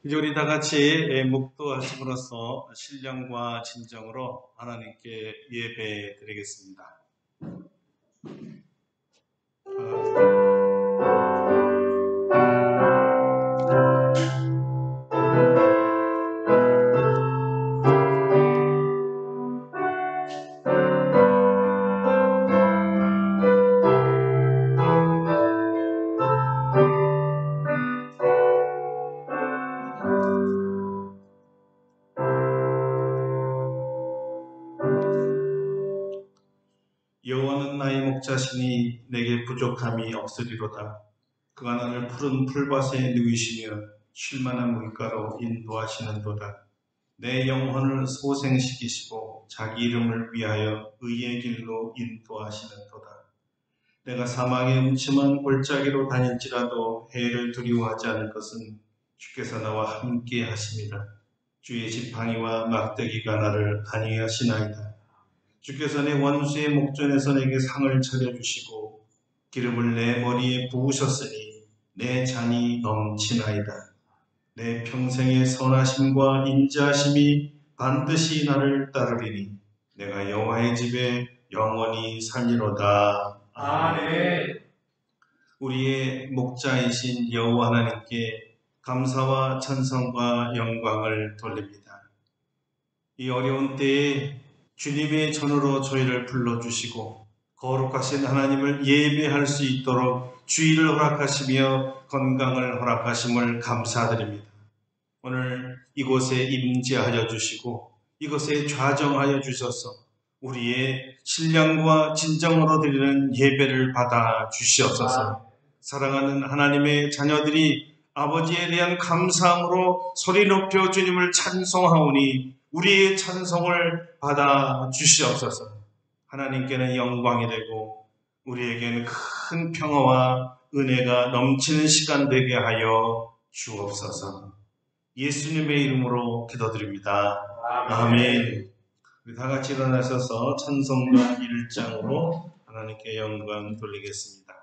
이제 우리 다 같이 묵도하심으로써 신령과 진정으로 하나님께 예배 드리겠습니다. 여호와는 나의 목자시니 내게 부족함이 없으리로다. 그가 나를 푸른 풀밭에 누이시며 쉴만한 물가로 인도하시는도다. 내 영혼을 소생시키시고 자기 이름을 위하여 의의 길로 인도하시는도다. 내가 사망의 음침한 골짜기로 다닐지라도 해를 두려워하지 않을 것은 주께서 나와 함께 하심이라. 주의 지팡이와 막대기가 나를 안위하시나이다. 주께서 내 원수의 목전에서 내게 상을 차려주시고 기름을 내 머리에 부으셨으니 내 잔이 넘치나이다. 내 평생의 선하심과 인자하심이 반드시 나를 따르리니 내가 여호와의 집에 영원히 살리로다. 아멘. 우리의 목자이신 여호와 하나님께 감사와 찬송과 영광을 돌립니다. 이 어려운 때에 주님의 전으로 저희를 불러주시고 거룩하신 하나님을 예배할 수 있도록 주의를 허락하시며 건강을 허락하심을 감사드립니다. 오늘 이곳에 임재하여 주시고 이곳에 좌정하여 주셔서 우리의 신령과 진정으로 드리는 예배를 받아 주시옵소서. 사랑하는 하나님의 자녀들이 아버지에 대한 감사함으로 소리 높여 주님을 찬송하오니 우리의 찬송을 받아 주시옵소서. 하나님께는 영광이 되고 우리에게는 큰 평화와 은혜가 넘치는 시간 되게 하여 주옵소서. 예수님의 이름으로 기도드립니다. 아멘. 우리 다 같이 일어나셔서 찬송가 1장으로 하나님께 영광 돌리겠습니다.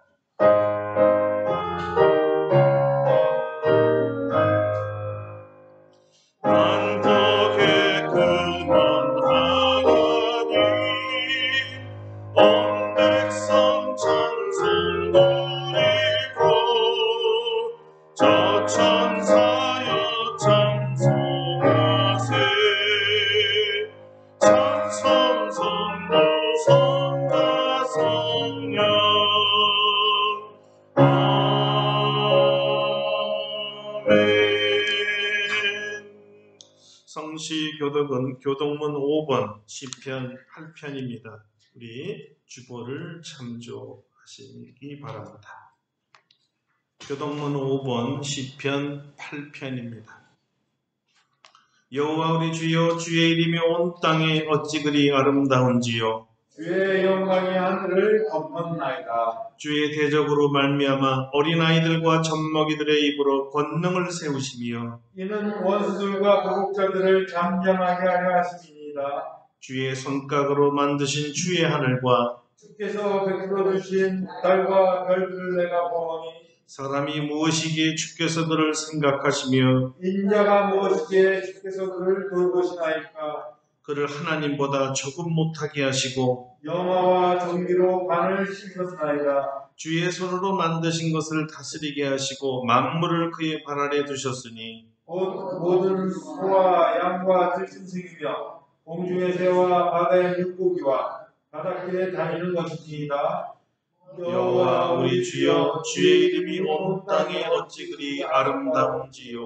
성시교독은 교독문 5번 시편 8편입니다. 우리 주보를 참조하시기 바랍니다. 교독문 5번 시편 8편입니다. 여호와 우리 주여, 주의 이름이 온 땅에 어찌 그리 아름다운지요. 주의 영광이 하늘을 덮었나이다. 주의 대적으로 말미암아 어린아이들과 젖먹이들의 입으로 권능을 세우시며 이는 원수들과 거국자들을 잠잠하게 하려 하심이니이다. 주의 손각으로 만드신 주의 하늘과 주께서 베풀어 주신 달과 별들을 내가 보니 사람이 무엇이기에 주께서 그를 생각하시며 인자가 무엇이기에 주께서 그를 돌보시나이까. 그를 하나님보다 조금 못하게 하시고 영화와 정의로 관을 씌우셨나이다. 주의 손으로 만드신 것을 다스리게 하시고 만물을 그의 발 아래 두셨으니 곧 모든 소와 양과 들짐승이며 공중의 새와 바다의 물고기와 바닷길에 다니는 것이니이다. 여호와 우리 주여, 주의 이름이 온 땅에 어찌 그리 아름다운지요.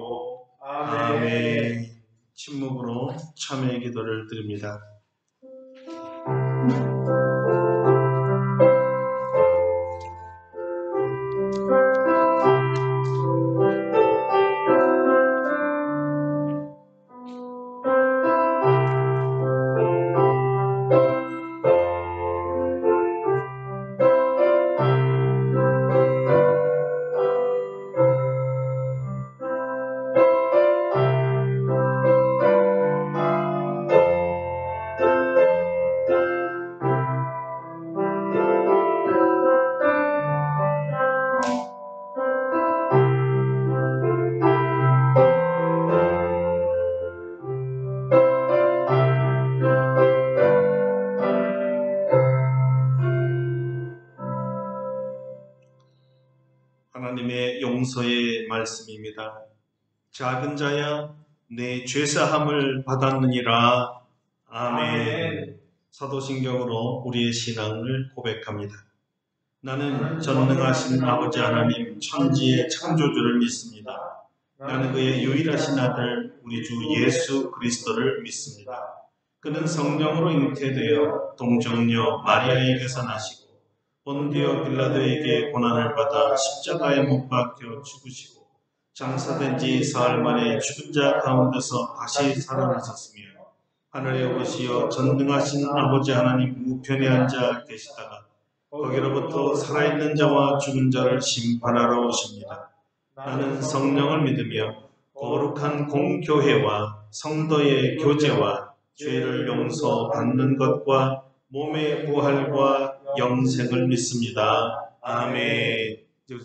아멘. 침묵으로 참회의 기도를 드립니다. 말씀입니다. 작은 자야 내 죄사함을 받았느니라. 아멘. 사도신경으로 우리의 신앙을 고백합니다. 나는 전능하신 아버지 하나님 천지의 창조주를 믿습니다. 나는 그의 유일하신 아들 우리 주 예수 그리스도를 믿습니다. 그는 성령으로 잉태되어 동정녀 마리아에게서 나시고 본디오 빌라도에게 고난을 받아 십자가에 못 박혀 죽으시고 장사된 지 사흘 만에 죽은 자 가운데서 다시 살아나셨으며 하늘에 오르시어 전능하신 아버지 하나님 우편에 앉아 계시다가 거기로부터 살아있는 자와 죽은 자를 심판하러 오십니다. 나는 성령을 믿으며 거룩한 공교회와 성도의 교제와 죄를 용서받는 것과 몸의 부활과 영생을 믿습니다. 아멘.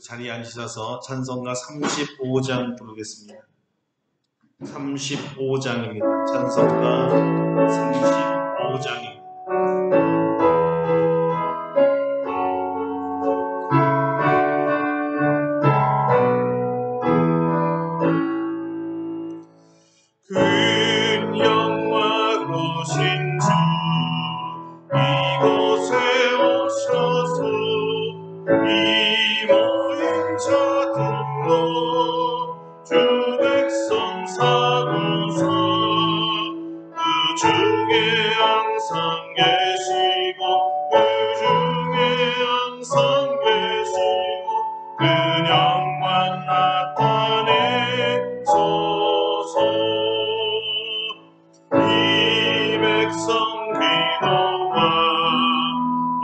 자리에 앉으셔서 찬송가 35장 부르겠습니다. 35장입니다. 찬송가 35장입니다. 큰 영광으신 주 이곳에 오셔서 이 모인 자들로 주 백성 사구사 그 중에 항상 계시고 그 중에 항상 계시고 그냥만 나타내소서. 이 백성 기도와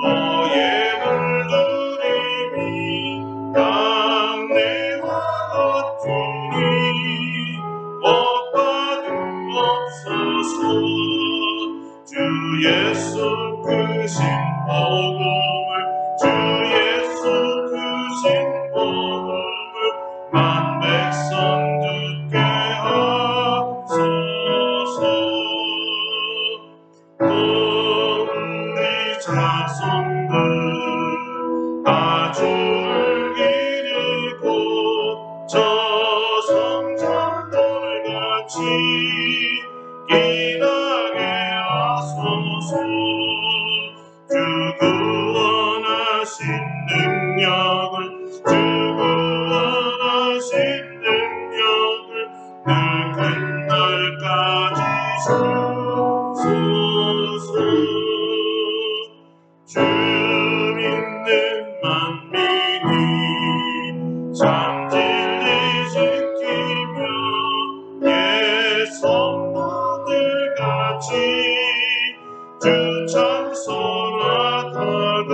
너의 물들임이 양내와 같으니 법받으옵소서. 주 예수 크신 복음을 주 예수 크신 복음을 만 백성 듣게 하소서. 또 우리 자손들 다 주를 기리고 저 성전들같이 기나게 하소서. 주 구원하신 능력을 주 구원하신 능력을 늘 끝날까지 주소서. 주 믿는 만민이 참 진리 지키며 예 성도들 같이 주 찬송하다가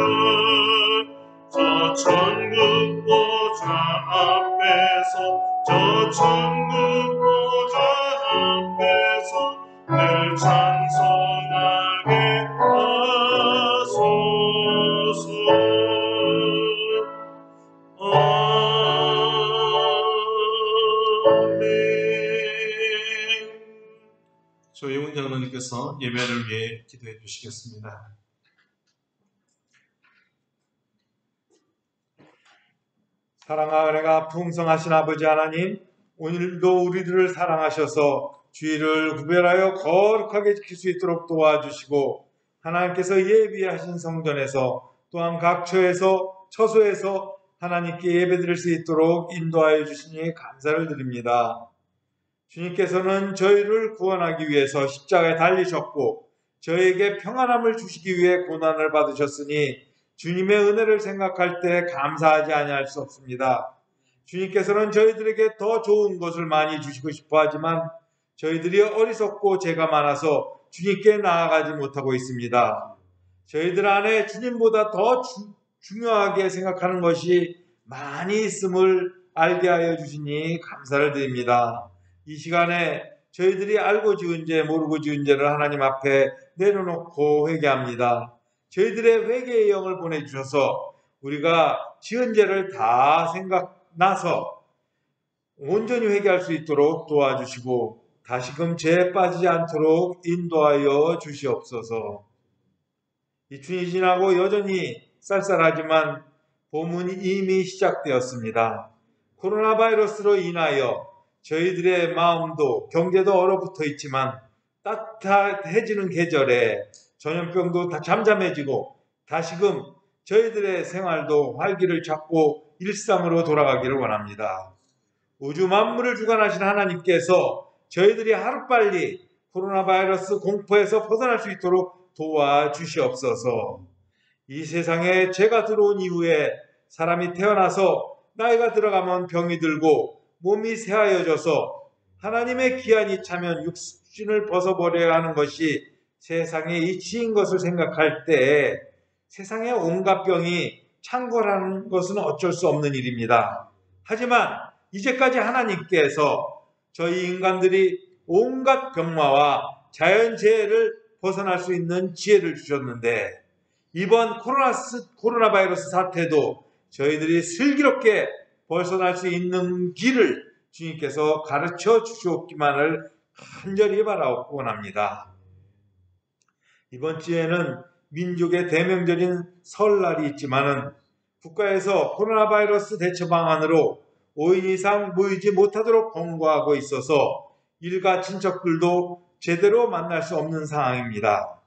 저 천국 보좌 앞에서 저 천국 보좌 앞에서 늘 찬송하게 하소서. 아멘. 조용훈 장로님께서 예배를 위해 기도해 주시겠습니다. 사랑과 은혜가 풍성하신 아버지 하나님, 오늘도 우리들을 사랑하셔서 주의를 구별하여 거룩하게 지킬 수 있도록 도와주시고 하나님께서 예비하신 성전에서 또한 각 처소에서 하나님께 예배드릴 수 있도록 인도하여 주시니 감사를 드립니다. 주님께서는 저희를 구원하기 위해서 십자가에 달리셨고 저희에게 평안함을 주시기 위해 고난을 받으셨으니 주님의 은혜를 생각할 때 감사하지 아니할 수 없습니다. 주님께서는 저희들에게 더 좋은 것을 많이 주시고 싶어 하지만 저희들이 어리석고 죄가 많아서 주님께 나아가지 못하고 있습니다. 저희들 안에 주님보다 더 중요하게 생각하는 것이 많이 있음을 알게 하여 주시니 감사를 드립니다. 이 시간에 저희들이 알고 지은 죄 모르고 지은 죄를 하나님 앞에 내려놓고 회개합니다. 저희들의 회개의 영을 보내주셔서 우리가 지은 죄를 다 생각나서 온전히 회개할 수 있도록 도와주시고 다시금 죄에 빠지지 않도록 인도하여 주시옵소서. 이 춘이 지나고 여전히 쌀쌀하지만 봄은 이미 시작되었습니다. 코로나 바이러스로 인하여 저희들의 마음도 경제도 얼어붙어 있지만 따뜻해지는 계절에 전염병도 다 잠잠해지고 다시금 저희들의 생활도 활기를 찾고 일상으로 돌아가기를 원합니다. 우주 만물을 주관하신 하나님께서 저희들이 하루빨리 코로나 바이러스 공포에서 벗어날 수 있도록 도와주시옵소서. 이 세상에 죄가 들어온 이후에 사람이 태어나서 나이가 들어가면 병이 들고 몸이 새하여져서 하나님의 기한이 차면 육신을 벗어버려야 하는 것이 세상의 이치인 것을 생각할 때 세상의 온갖 병이 창궐하는 것은 어쩔 수 없는 일입니다. 하지만 이제까지 하나님께서 저희 인간들이 온갖 병마와 자연재해를 벗어날 수 있는 지혜를 주셨는데 이번 코로나 바이러스 사태도 저희들이 슬기롭게 벗어날 수 있는 길을 주님께서 가르쳐 주시옵기만을 간절히 바라옵고 원합니다. 이번 주에는 민족의 대명절인 설날이 있지만은 국가에서 코로나 바이러스 대처 방안으로 5인 이상 모이지 못하도록 권고하고 있어서 일가 친척들도 제대로 만날 수 없는 상황입니다.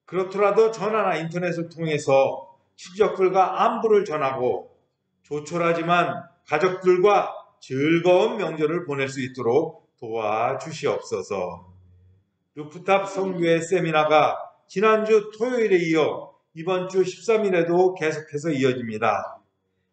그렇더라도 전화나 인터넷을 통해서 친척들과 안부를 전하고 조촐하지만 가족들과 즐거운 명절을 보낼 수 있도록 도와주시옵소서. 루프탑 성교회 세미나가 지난주 토요일에 이어 이번 주 13일에도 계속해서 이어집니다.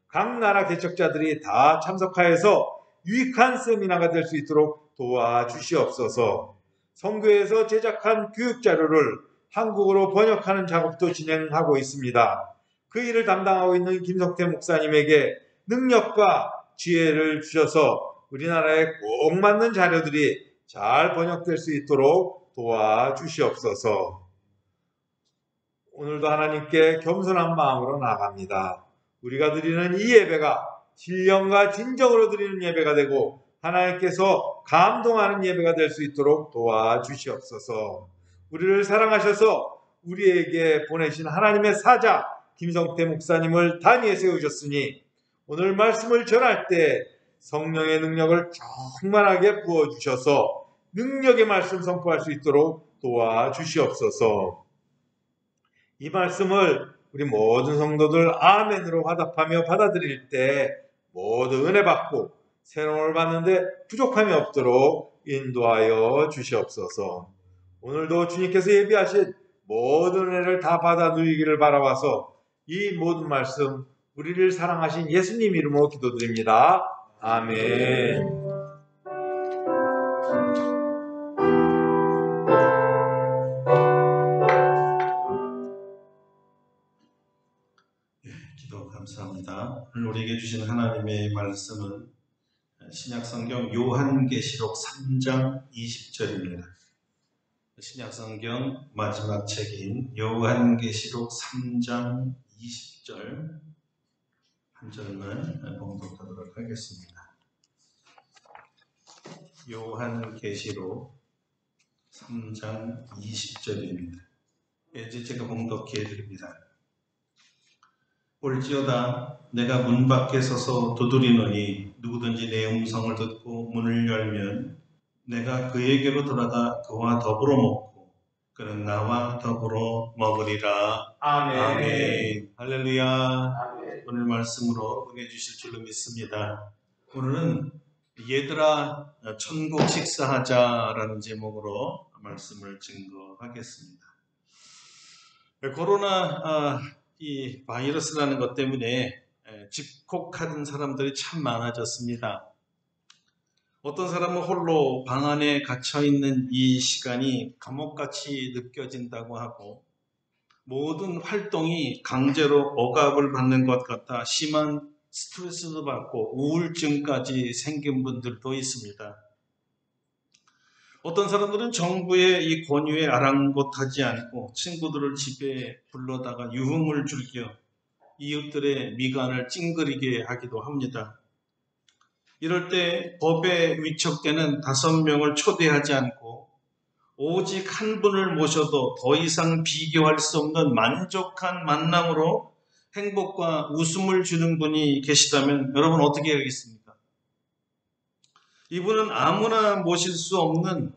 각 나라 개척자들이 다 참석하여서 유익한 세미나가 될 수 있도록 도와주시옵소서. 성교회에서 제작한 교육자료를 한국어로 번역하는 작업도 진행하고 있습니다. 그 일을 담당하고 있는 김석태 목사님에게 능력과 지혜를 주셔서 우리나라에 꼭 맞는 자료들이 잘 번역될 수 있도록 도와주시옵소서. 오늘도 하나님께 겸손한 마음으로 나아갑니다. 우리가 드리는 이 예배가 신령과 진정으로 드리는 예배가 되고 하나님께서 감동하는 예배가 될 수 있도록 도와주시옵소서. 우리를 사랑하셔서 우리에게 보내신 하나님의 사자 김성태 목사님을 단위에 세우셨으니 오늘 말씀을 전할 때 성령의 능력을 충만하게 부어주셔서 능력의 말씀 선포할 수 있도록 도와주시옵소서. 이 말씀을 우리 모든 성도들 아멘으로 화답하며 받아들일 때 모두 은혜 받고 새로움을 받는데 부족함이 없도록 인도하여 주시옵소서. 오늘도 주님께서 예비하신 모든 은혜를 다 받아 누리기를 바라와서 이 모든 말씀 우리를 사랑하신 예수님 이름으로 기도드립니다. 아멘. 기도 감사합니다. 오늘 우리에게 주신 하나님의 말씀은 신약성경 요한계시록 3장 20절입니다. 신약성경 마지막 책인 요한계시록 3장 20절 한 절만 봉독하도록 하겠습니다. 요한계시록 3장 20절입니다. 이제 제가 봉독해 드립니다. 볼지어다 내가 문 밖에 서서 두드리노니 누구든지 내 음성을 듣고 문을 열면 내가 그에게로 들어가 그와 더불어 먹고 그는 나와 더불어 먹으리라. 아멘. 아멘. 할렐루야. 아멘. 오늘 말씀으로 응해 주실 줄로 믿습니다. 오늘은 얘들아 천국 식사하자라는 제목으로 말씀을 증거하겠습니다. 코로나 이 바이러스라는 것 때문에 집콕하는 사람들이 참 많아졌습니다. 어떤 사람은 홀로 방 안에 갇혀있는 이 시간이 감옥같이 느껴진다고 하고 모든 활동이 강제로 억압을 받는 것 같아 심한 스트레스도 받고 우울증까지 생긴 분들도 있습니다. 어떤 사람들은 정부의 이 권유에 아랑곳하지 않고 친구들을 집에 불러다가 유흥을 즐겨 이웃들의 미간을 찡그리게 하기도 합니다. 이럴 때 법에 위촉되는 5명을 초대하지 않고 오직 한 분을 모셔도 더 이상 비교할 수 없는 만족한 만남으로 행복과 웃음을 주는 분이 계시다면 여러분 어떻게 하겠습니까? 이분은 아무나 모실 수 없는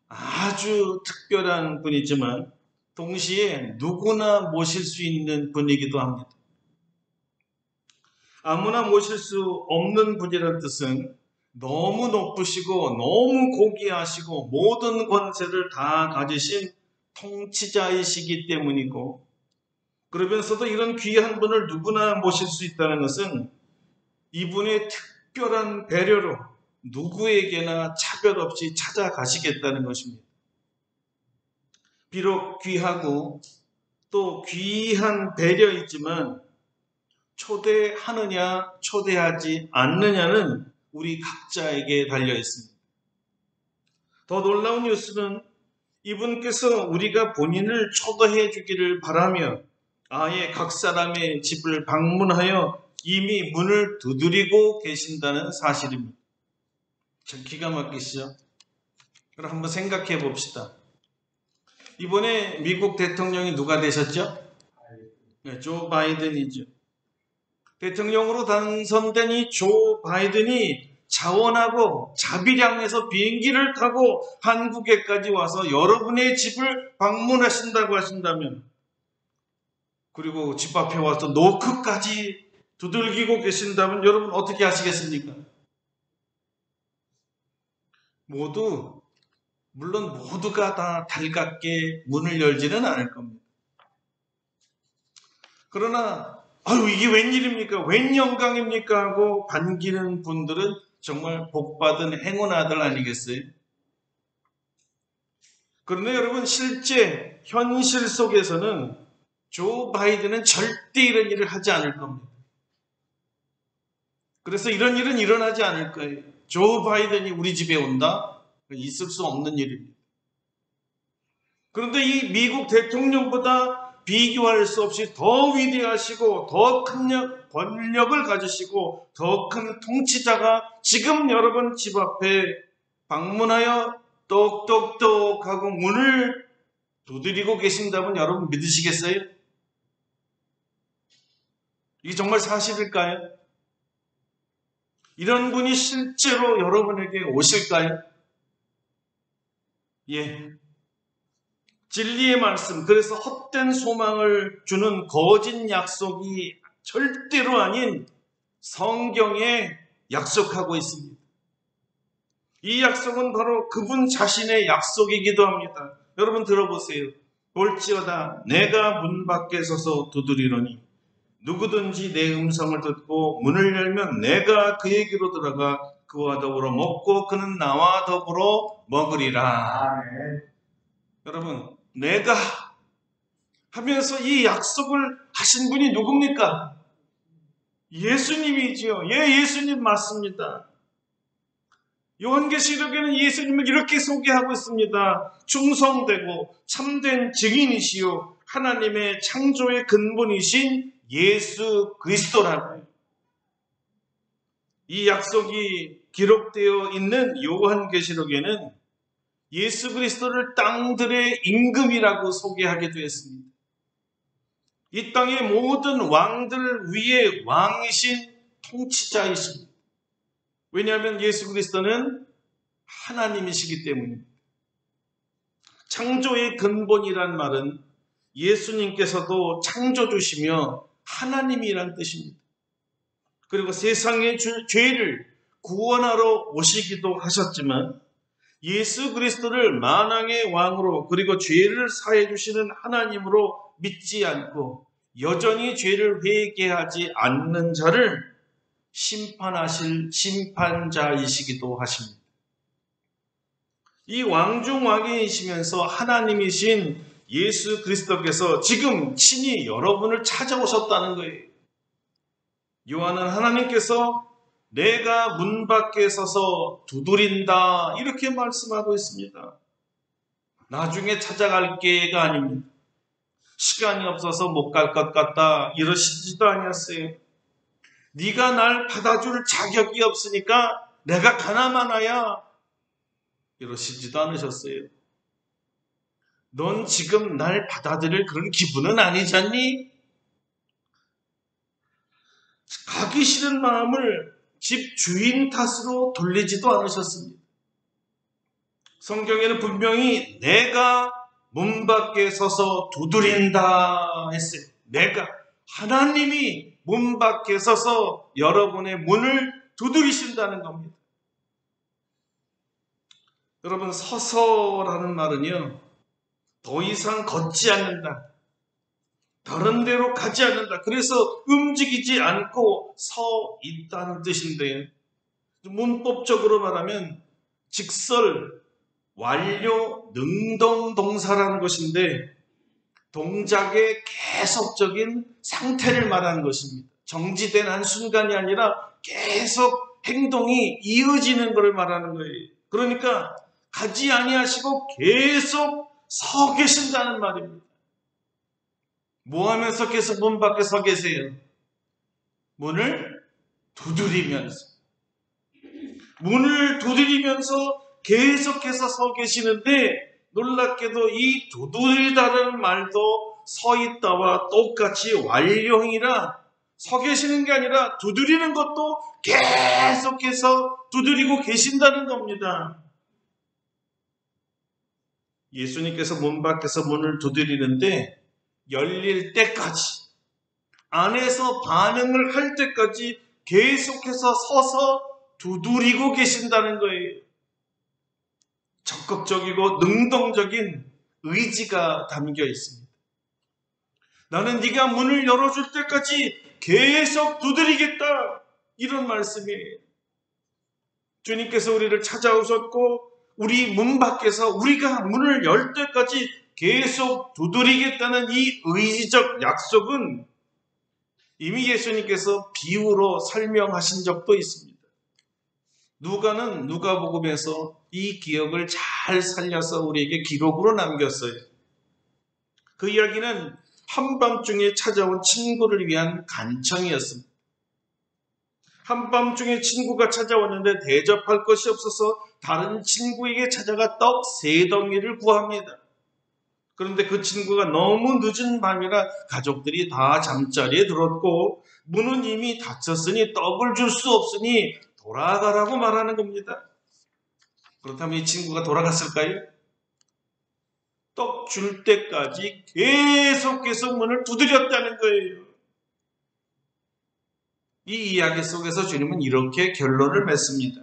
아주 특별한 분이지만 동시에 누구나 모실 수 있는 분이기도 합니다. 아무나 모실 수 없는 분이라는 뜻은 너무 높으시고 너무 고귀하시고 모든 권세를 다 가지신 통치자이시기 때문이고, 그러면서도 이런 귀한 분을 누구나 모실 수 있다는 것은 이분의 특별한 배려로 누구에게나 차별 없이 찾아가시겠다는 것입니다. 비록 귀하고 또 귀한 배려이지만 초대하느냐 초대하지 않느냐는 우리 각자에게 달려 있습니다. 더 놀라운 뉴스는 이분께서 우리가 본인을 초대해 주기를 바라며 아예 각 사람의 집을 방문하여 이미 문을 두드리고 계신다는 사실입니다. 참 기가 막히시죠? 그럼 한번 생각해 봅시다. 이번에 미국 대통령이 누가 되셨죠? 네, 조 바이든이죠. 대통령으로 당선된 이 조 바이든이 자원하고 자비량에서 비행기를 타고 한국에까지 와서 여러분의 집을 방문하신다고 하신다면, 그리고 집 앞에 와서 노크까지 두들기고 계신다면 여러분 어떻게 하시겠습니까? 물론 모두가 다 달갑게 문을 열지는 않을 겁니다. 그러나 아유 이게 웬일입니까? 웬 영광입니까? 하고 반기는 분들은 정말 복받은 행운 아들 아니겠어요? 그런데 여러분 실제 현실 속에서는 조 바이든은 절대 이런 일을 하지 않을 겁니다. 그래서 이런 일은 일어나지 않을 거예요. 조 바이든이 우리 집에 온다? 있을 수 없는 일입니다. 그런데 이 미국 대통령보다 비교할 수 없이 더 위대하시고 더 큰 권력을 가지시고 더 큰 통치자가 지금 여러분 집 앞에 방문하여 똑똑똑 하고 문을 두드리고 계신다면 여러분 믿으시겠어요? 이게 정말 사실일까요? 이런 분이 실제로 여러분에게 오실까요? 예. 진리의 말씀, 그래서 헛된 소망을 주는 거짓 약속이 절대로 아닌 성경에 약속하고 있습니다. 이 약속은 바로 그분 자신의 약속이기도 합니다. 여러분 들어보세요. 볼지어다 내가 문 밖에 서서 두드리노니 누구든지 내 음성을 듣고 문을 열면 내가 그에게로 들어가 그와 더불어 먹고 그는 나와 더불어 먹으리라. 아멘. 여러분 내가 하면서 이 약속을 하신 분이 누굽니까? 예수님이지요. 예, 예수님 맞습니다. 요한계시록에는 예수님을 이렇게 소개하고 있습니다. 충성되고 참된 증인이시요 하나님의 창조의 근본이신 예수 그리스도라고요. 이 약속이 기록되어 있는 요한계시록에는 예수 그리스도를 땅들의 임금이라고 소개하게 되었습니다. 이 땅의 모든 왕들 위에 왕이신 통치자이십니다. 왜냐하면 예수 그리스도는 하나님이시기 때문입니다. 창조의 근본이란 말은 예수님께서도 창조주시며 하나님이란 뜻입니다. 그리고 세상의 죄를 구원하러 오시기도 하셨지만 예수 그리스도를 만왕의 왕으로 그리고 죄를 사해 주시는 하나님으로 믿지 않고 여전히 죄를 회개하지 않는 자를 심판하실 심판자이시기도 하십니다. 이 왕중왕이시면서 하나님이신 예수 그리스도께서 지금 친히 여러분을 찾아오셨다는 거예요. 요한은 하나님께서 내가 문 밖에 서서 두드린다 이렇게 말씀하고 있습니다. 나중에 찾아갈 게가 아닙니다. 시간이 없어서 못 갈 것 같다 이러시지도 아니었어요. 네가 날 받아줄 자격이 없으니까 내가 가나마나야 이러시지도 않으셨어요. 넌 지금 날 받아들일 그런 기분은 아니잖니? 가기 싫은 마음을 집 주인 탓으로 돌리지도 않으셨습니다. 성경에는 분명히 내가 문 밖에 서서 두드린다 했어요. 내가, 하나님이 문 밖에 서서 여러분의 문을 두드리신다는 겁니다. 여러분, 서서라는 말은요, 더 이상 걷지 않는다, 다른 데로 가지 않는다, 그래서 움직이지 않고 서 있다는 뜻인데요. 문법적으로 말하면 직설, 완료, 능동 동사라는 것인데 동작의 계속적인 상태를 말하는 것입니다. 정지된 한순간이 아니라 계속 행동이 이어지는 것을 말하는 거예요. 그러니까 가지 아니하시고 계속 서 계신다는 말입니다. 뭐 하면서 계속 문 밖에 서 계세요? 문을 두드리면서. 문을 두드리면서 계속해서 서 계시는데 놀랍게도 이 두드리다는 말도 서 있다와 똑같이 완료형이라 서 계시는 게 아니라 두드리는 것도 계속해서 두드리고 계신다는 겁니다. 예수님께서 문 밖에서 문을 두드리는데 열릴 때까지, 안에서 반응을 할 때까지 계속해서 서서 두드리고 계신다는 거예요. 적극적이고 능동적인 의지가 담겨 있습니다. 나는 네가 문을 열어줄 때까지 계속 두드리겠다, 이런 말씀이에요. 주님께서 우리를 찾아오셨고 우리 문 밖에서 우리가 문을 열 때까지 계속 두드리겠다는 이 의지적 약속은 이미 예수님께서 비유로 설명하신 적도 있습니다. 누가는 누가복음에서 이 기억을 잘 살려서 우리에게 기록으로 남겼어요. 그 이야기는 한밤중에 찾아온 친구를 위한 간청이었습니다. 한밤중에 친구가 찾아왔는데 대접할 것이 없어서 다른 친구에게 찾아가 떡 3덩이를 구합니다. 그런데 그 친구가 너무 늦은 밤이라 가족들이 다 잠자리에 들었고 문은 이미 닫혔으니 떡을 줄 수 없으니 돌아가라고 말하는 겁니다. 그렇다면 이 친구가 돌아갔을까요? 떡 줄 때까지 계속 문을 두드렸다는 거예요. 이 이야기 속에서 주님은 이렇게 결론을 맺습니다.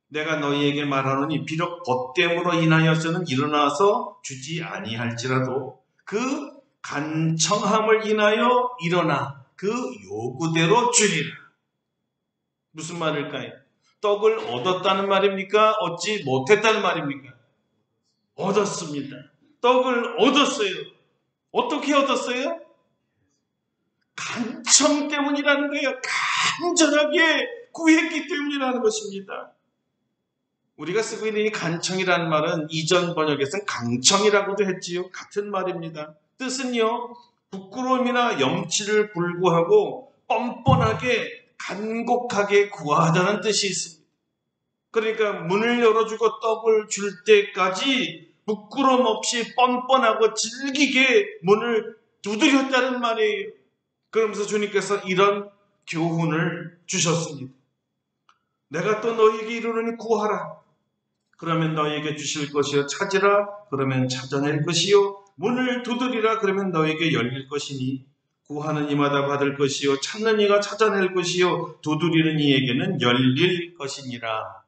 내가 너희에게 말하노니 비록 벗됨으로 인하여서는 일어나서 주지 아니할지라도 그 간청함을 인하여 일어나 그 요구대로 주리라. 무슨 말일까요? 떡을 얻었다는 말입니까? 얻지 못했다는 말입니까? 얻었습니다. 떡을 얻었어요. 어떻게 얻었어요? 간청 때문이라는 거예요. 간절하게 구했기 때문이라는 것입니다. 우리가 쓰고 있는 이 간청이라는 말은 이전 번역에서는 강청이라고도 했지요. 같은 말입니다. 뜻은요, 부끄러움이나 염치를 불구하고 뻔뻔하게 간곡하게 구하다는 뜻이 있습니다. 그러니까 문을 열어주고 떡을 줄 때까지 부끄러움 없이 뻔뻔하고 질기게 문을 두드렸다는 말이에요. 그러면서 주님께서 이런 교훈을 주셨습니다. 내가 또 너희에게 이르노니 구하라. 그러면 너희에게 주실 것이요. 찾으라. 그러면 찾아낼 것이요. 문을 두드리라. 그러면 너희에게 열릴 것이니 구하는 이마다 받을 것이요. 찾는 이가 찾아낼 것이요. 두드리는 이에게는 열릴 것이니라.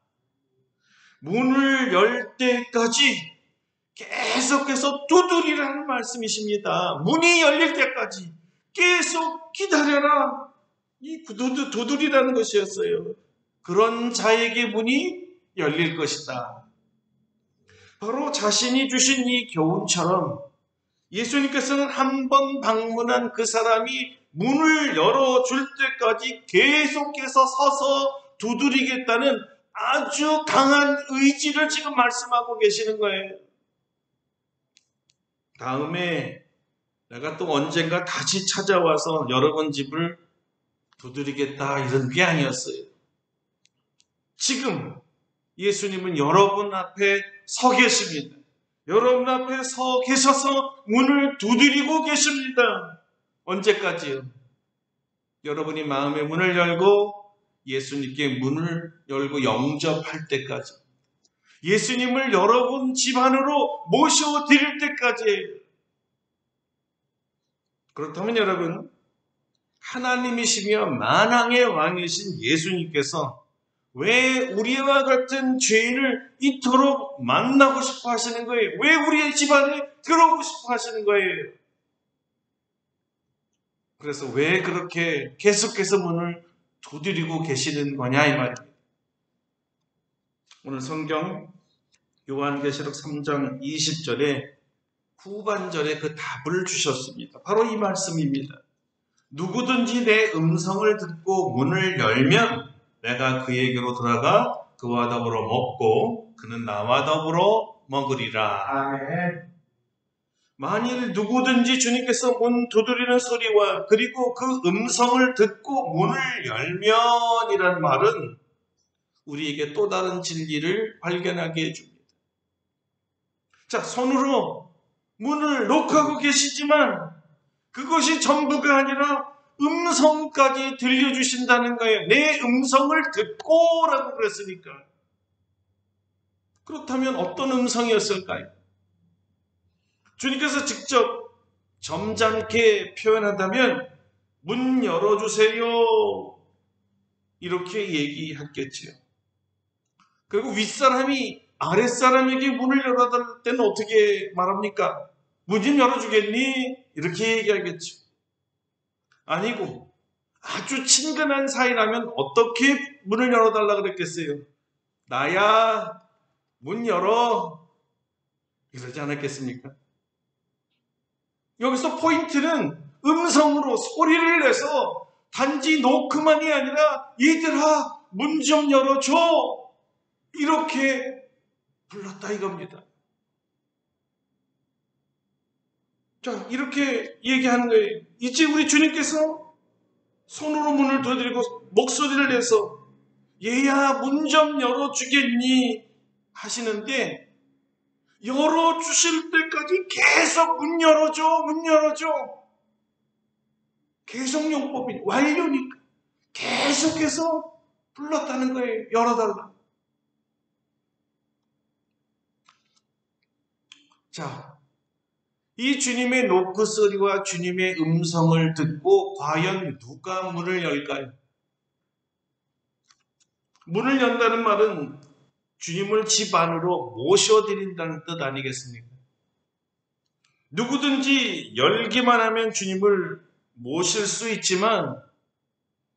문을 열 때까지 계속해서 두드리라는 말씀이십니다. 문이 열릴 때까지 계속 기다려라. 이 두드리라는 것이었어요. 그런 자에게 문이 열릴 것이다. 바로 자신이 주신 이 교훈처럼 예수님께서는 한 번 방문한 그 사람이 문을 열어줄 때까지 계속해서 서서 두드리겠다는 아주 강한 의지를 지금 말씀하고 계시는 거예요. 다음에 내가 또 언젠가 다시 찾아와서 여러분 집을 두드리겠다, 이런 게 아니었어요. 지금 예수님은 여러분 앞에 서 계십니다. 여러분 앞에 서 계셔서 문을 두드리고 계십니다. 언제까지요? 여러분이 마음의 문을 열고 예수님께 문을 열고 영접할 때까지, 예수님을 여러분 집 안으로 모셔드릴 때까지. 그렇다면 여러분, 하나님이시며 만왕의 왕이신 예수님께서 왜 우리와 같은 죄인을 이토록 만나고 싶어 하시는 거예요? 왜 우리의 집안에 들어오고 싶어 하시는 거예요? 그래서 왜 그렇게 계속해서 문을 두드리고 계시는 거냐 이 말입니다. 오늘 성경 요한계시록 3장 20절에 후반절에 그 답을 주셨습니다. 바로 이 말씀입니다. 누구든지 내 음성을 듣고 문을 열면 내가 그에게로 들어가 그와 더불어 먹고 그는 나와 더불어 먹으리라. 아멘. 만일 누구든지 주님께서 문 두드리는 소리와 그리고 그 음성을 듣고 문을 열면이란 말은 우리에게 또 다른 진리를 발견하게 해줍니다. 자, 손으로 문을 녹하고 계시지만 그것이 전부가 아니라 음성까지 들려주신다는 거예요. 내 음성을 듣고라고 그랬으니까. 그렇다면 어떤 음성이었을까요? 주님께서 직접 점잖게 표현한다면 문 열어주세요 이렇게 얘기했겠지요. 그리고 윗사람이 아랫사람에게 문을 열어달랄 때는 어떻게 말합니까? 문 좀 열어주겠니? 이렇게 얘기하겠죠. 아니고 아주 친근한 사이라면 어떻게 문을 열어달라 그랬겠어요? 나야 문 열어 이러지 않았겠습니까? 여기서 포인트는 음성으로 소리를 내서 단지 노크만이 아니라 얘들아 문 좀 열어줘 이렇게 불렀다 이겁니다. 자, 이렇게 얘기하는 거예요. 이제 우리 주님께서 손으로 문을 두드리고 목소리를 내서 얘야 문 좀 열어주겠니 하시는데 열어주실 때까지 계속 문 열어줘 문 열어줘 계속용법이 완료니까 계속해서 불렀다는 거예요. 열어달라. 자, 이 주님의 노크 소리와 주님의 음성을 듣고 과연 누가 문을 열까요? 문을 연다는 말은 주님을 집 안으로 모셔드린다는 뜻 아니겠습니까? 누구든지 열기만 하면 주님을 모실 수 있지만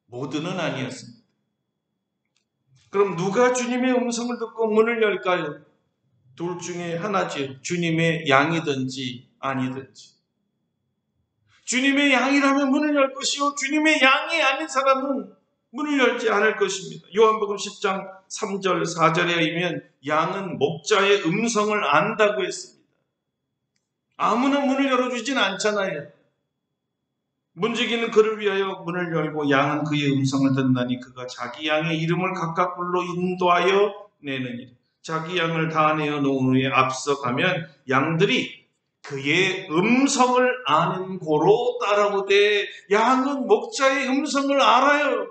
모두는 아니었습니다. 그럼 누가 주님의 음성을 듣고 문을 열까요? 둘 중에 하나죠. 주님의 양이든지 아니든지. 주님의 양이라면 문을 열 것이요 주님의 양이 아닌 사람은 문을 열지 않을 것입니다. 요한복음 10장 3절 4절에 의하면 양은 목자의 음성을 안다고 했습니다. 아무나 문을 열어주진 않잖아요. 문지기는 그를 위하여 문을 열고 양은 그의 음성을 듣나니 그가 자기 양의 이름을 각각 불러 인도하여 내느니라. 자기 양을 다 내어 놓은 후에 앞서가면 양들이 그의 음성을 아는 고로 따라오되 양은 목자의 음성을 알아요.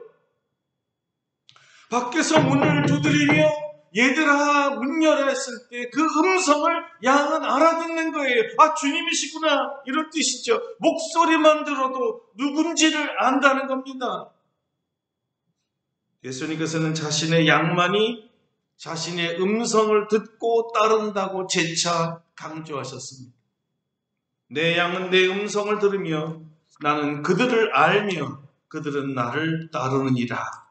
밖에서 문을 두드리며 얘들아 문 열어 했을 때 그 음성을 양은 알아듣는 거예요. 아 주님이시구나 이런 뜻이죠. 목소리만 들어도 누군지를 안다는 겁니다. 예수님께서는 자신의 양만이 자신의 음성을 듣고 따른다고 재차 강조하셨습니다. 내 양은 내 음성을 들으며 나는 그들을 알며 그들은 나를 따르느니라.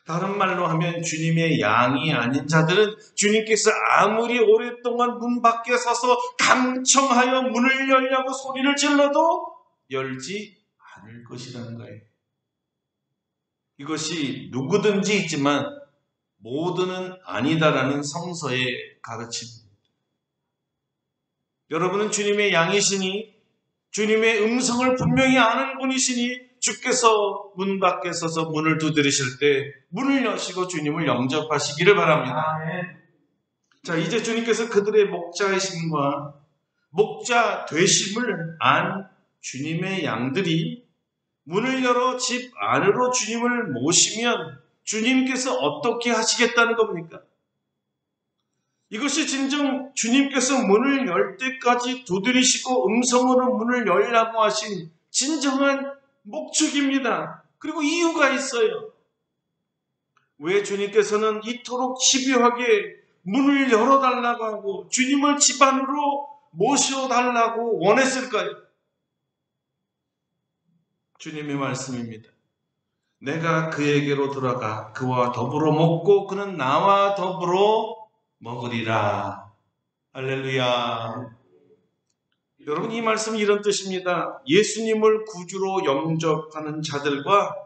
다른 말로 하면 주님의 양이 아닌 자들은 주님께서 아무리 오랫동안 문 밖에 서서 강청하여 문을 열려고 소리를 질러도 열지 않을 것이라는 거예요. 이것이 누구든지 있지만 모두는 아니다라는 성서의 가르침입니다. 여러분은 주님의 양이시니 주님의 음성을 분명히 아는 분이시니 주께서 문 밖에 서서 문을 두드리실 때 문을 여시고 주님을 영접하시기를 바랍니다. 자, 이제 주님께서 그들의 목자이심과 목자 되심을 안 주님의 양들이 문을 열어 집 안으로 주님을 모시면 주님께서 어떻게 하시겠다는 겁니까? 이것이 진정 주님께서 문을 열 때까지 두드리시고 음성으로 문을 열라고 하신 진정한 목적입니다. 그리고 이유가 있어요. 왜 주님께서는 이토록 집요하게 문을 열어달라고 하고 주님을 집 안으로 모셔달라고 원했을까요? 주님의 말씀입니다. 내가 그에게로 들어가 그와 더불어 먹고 그는 나와 더불어 먹으리라. 할렐루야. 여러분, 이 말씀은 이런 뜻입니다. 예수님을 구주로 영접하는 자들과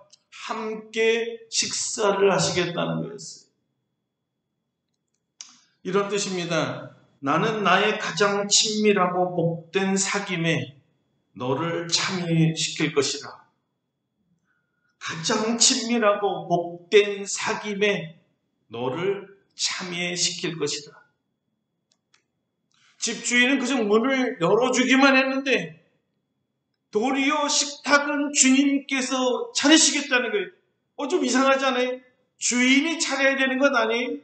함께 식사를 하시겠다는 거였어요. 이런 뜻입니다. 나는 나의 가장 친밀하고 복된 사귐에 너를 참여시킬 것이라. 가장 친밀하고 복된 사귐에 너를 참여시킬 것이다. 집주인은 그저 문을 열어주기만 했는데 도리어 식탁은 주님께서 차리시겠다는 거예요. 좀 이상하지 않아요? 주인이 차려야 되는 것 아니에요?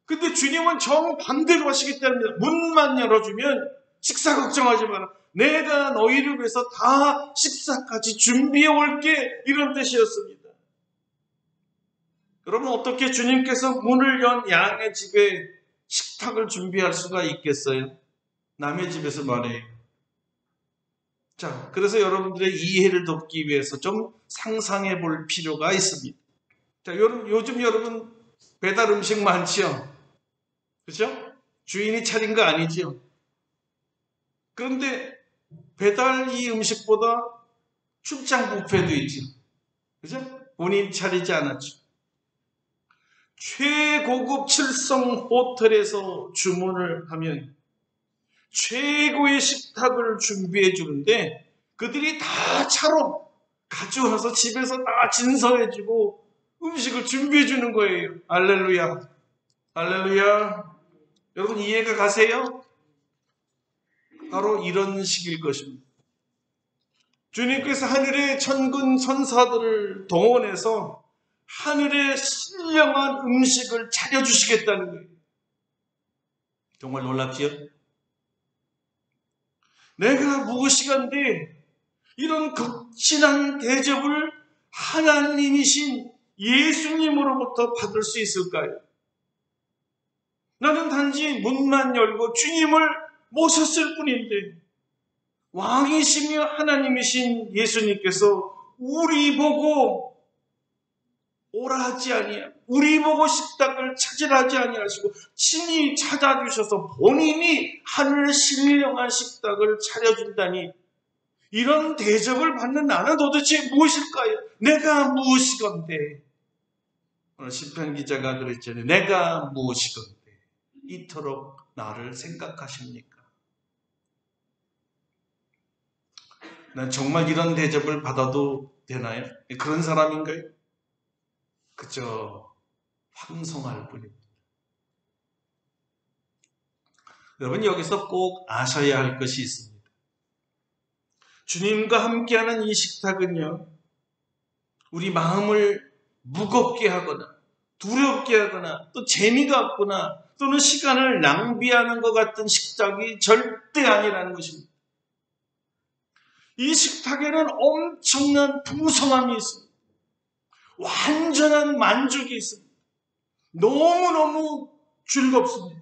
근데 주님은 정반대로 하시겠다는 겁니다. 문만 열어주면 식사 걱정하지 마라. 내가 너희를 위해서 다 식사까지 준비해 올게. 이런 뜻이었습니다. 여러분, 어떻게 주님께서 문을 연 양의 집에 식탁을 준비할 수가 있겠어요? 남의 집에서 말해요. 자, 그래서 여러분들의 이해를 돕기 위해서 좀 상상해 볼 필요가 있습니다. 자, 요즘 여러분 배달 음식 많지요? 그죠? 주인이 차린 거 아니죠? 그런데 배달 이 음식보다 출장 뷔페도 있죠. 그죠? 본인 차리지 않았죠. 최고급 7성 호텔에서 주문을 하면 최고의 식탁을 준비해 주는데 그들이 다 차로 가져와서 집에서 다 진설해주고 음식을 준비해 주는 거예요. 할렐루야. 할렐루야. 여러분, 이해가 가세요? 바로 이런 식일 것입니다. 주님께서 하늘의 천군 천사들을 동원해서 하늘의 신령한 음식을 차려주시겠다는 거예요. 정말 놀랍지요? 내가 무엇이간데 이런 극진한 대접을 하나님이신 예수님으로부터 받을 수 있을까요? 나는 단지 문만 열고 주님을 모셨을 뿐인데 왕이시며 하나님이신 예수님께서 우리 보고 오라 하지 아니하, 우리 보고 식탁을 찾으라 하지 아니하시고 친히 찾아주셔서 본인이 하늘 신령한 식탁을 차려준다니, 이런 대접을 받는 나는 도대체 무엇일까요? 내가 무엇이건데? 오늘 시편 기자가 그랬잖아요. 내가 무엇이건데 이토록 나를 생각하십니까? 난 정말 이런 대접을 받아도 되나요? 그런 사람인가요? 그저 황송할 뿐입니다. 여러분, 여기서 꼭 아셔야 할 것이 있습니다. 주님과 함께하는 이 식탁은요, 우리 마음을 무겁게 하거나 두렵게 하거나 또 재미가 없거나 또는 시간을 낭비하는 것 같은 식탁이 절대 아니라는 것입니다. 이 식탁에는 엄청난 풍성함이 있습니다. 완전한 만족이 있습니다. 너무너무 즐겁습니다.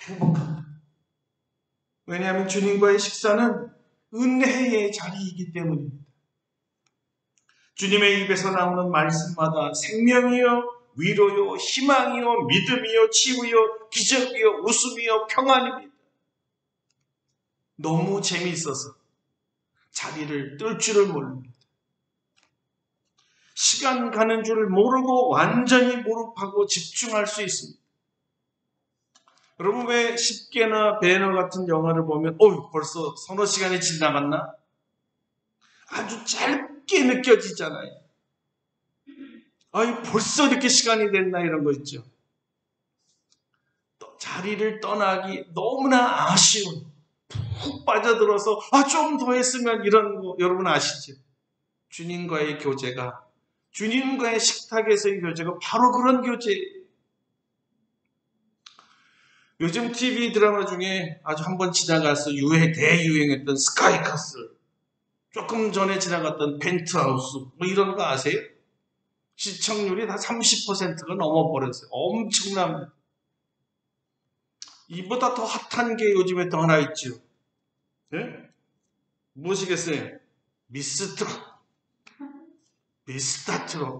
행복합니다. 왜냐하면 주님과의 식사는 은혜의 자리이기 때문입니다. 주님의 입에서 나오는 말씀마다 생명이요, 위로요, 희망이요, 믿음이요, 치유요, 기적이요, 웃음이요, 평안입니다. 너무 재미있어서 자리를 뜰 줄을 모릅니다. 시간 가는 줄 모르고 완전히 몰입하고 집중할 수 있습니다. 여러분, 왜 10개나 배너 같은 영화를 보면 벌써 서너 시간이 지나갔나? 아주 짧게 느껴지잖아요. 벌써 이렇게 시간이 됐나, 이런 거 있죠. 또 자리를 떠나기 너무나 아쉬운, 푹 빠져들어서 좀 더 했으면, 이런 거 여러분 아시죠? 주님과의 교제가, 주님과의 식탁에서의 교제가 바로 그런 교제예요. 요즘 TV 드라마 중에 아주 한번 지나가서 대유행했던 스카이캐슬, 조금 전에 지나갔던 펜트하우스, 뭐 이런 거 아세요? 시청률이 다 30%가 넘어버렸어요. 엄청납니다. 이보다 더 핫한 게 요즘에 또 하나 있죠. 네? 무엇이겠어요? 미스터트롯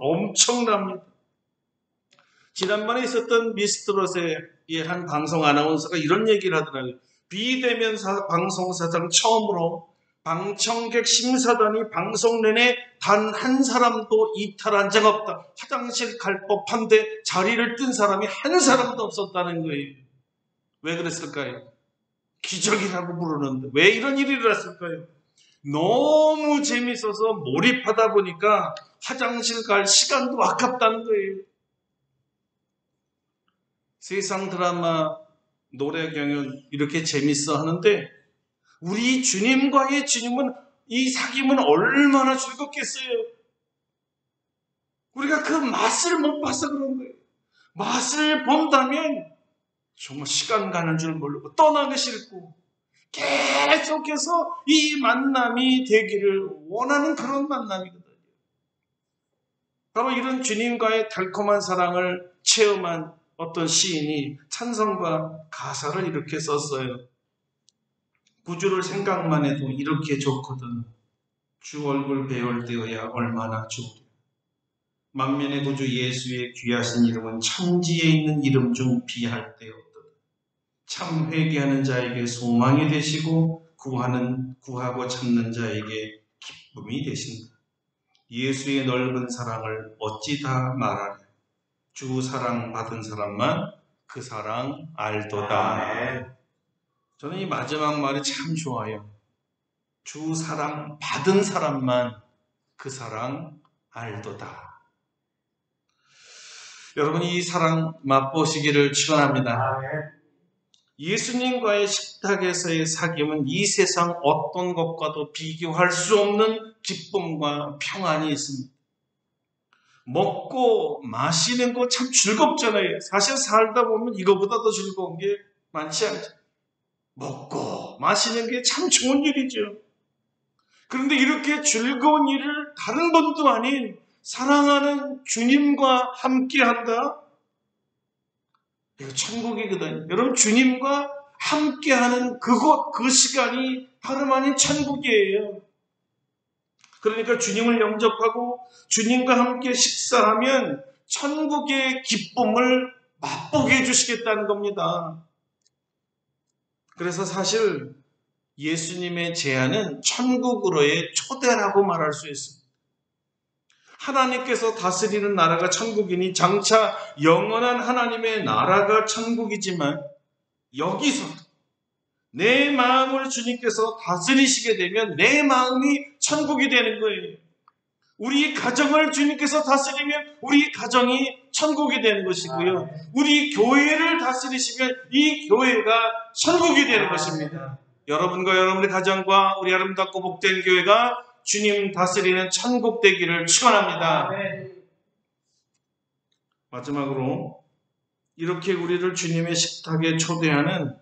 엄청납니다. 지난번에 있었던 미스트롯의 한 방송 아나운서가 이런 얘기를 하더라고요. 비대면 방송사상 처음으로 방청객 심사단이 방송 내내 단 한 사람도 이탈한 적 없다. 화장실 갈 법한데 자리를 뜬 사람이 한 사람도 없었다는 거예요. 왜 그랬을까요? 기적이라고 부르는데 왜 이런 일이 일어났을까요? 너무 재밌어서 몰입하다 보니까 화장실 갈 시간도 아깝다는 거예요. 세상 드라마, 노래 경연 이렇게 재밌어 하는데 우리 주님과의 이 사귐은 얼마나 즐겁겠어요. 우리가 그 맛을 못 봐서 그런 거예요. 맛을 본다면 정말 시간 가는 줄 모르고 떠나기 싫고 계속해서 이 만남이 되기를 원하는 그런 만남이거든요. 바로 이런 주님과의 달콤한 사랑을 체험한 어떤 시인이 찬성과 가사를 이렇게 썼어요. 구주를 생각만 해도 이렇게 좋거든. 주 얼굴 배울 때여야 얼마나 좋으랴. 만면의 구주 예수의 귀하신 이름은 천지에 있는 이름 중 비할 데 없도다. 참 회개하는 자에게 소망이 되시고 구하고 찾는 자에게 기쁨이 되신다. 예수의 넓은 사랑을 어찌 다 말하랴. 주 사랑 받은 사람만 그 사랑 알도다. 저는 이 마지막 말이 참 좋아요. 주 사랑 받은 사람만 그 사랑 알도다. 여러분 이 사랑 맛보시기를 축원합니다. 예수님과의 식탁에서의 사귐은 이 세상 어떤 것과도 비교할 수 없는 기쁨과 평안이 있습니다. 먹고 마시는 거 참 즐겁잖아요. 사실 살다 보면 이거보다 더 즐거운 게 많지 않죠. 먹고 마시는 게 참 좋은 일이죠. 그런데 이렇게 즐거운 일을 다른 분도 아닌 사랑하는 주님과 함께 한다? 이거 천국이거든요. 여러분 주님과 함께하는 그곳, 그 시간이 다름 아닌 천국이에요. 그러니까 주님을 영접하고 주님과 함께 식사하면 천국의 기쁨을 맛보게 해주시겠다는 겁니다. 그래서 사실 예수님의 제안은 천국으로의 초대라고 말할 수 있습니다. 하나님께서 다스리는 나라가 천국이니 장차 영원한 하나님의 나라가 천국이지만 여기서 내 마음을 주님께서 다스리시게 되면 내 마음이 천국이 되는 거예요. 우리 가정을 주님께서 다스리면 우리 가정이 천국이 되는 것이고요. 우리 교회를 다스리시면 이 교회가 천국이 되는 것입니다. 여러분과 여러분의 가정과 우리 아름답고 복된 교회가 주님 다스리는 천국 되기를 축원합니다. 마지막으로 이렇게 우리를 주님의 식탁에 초대하는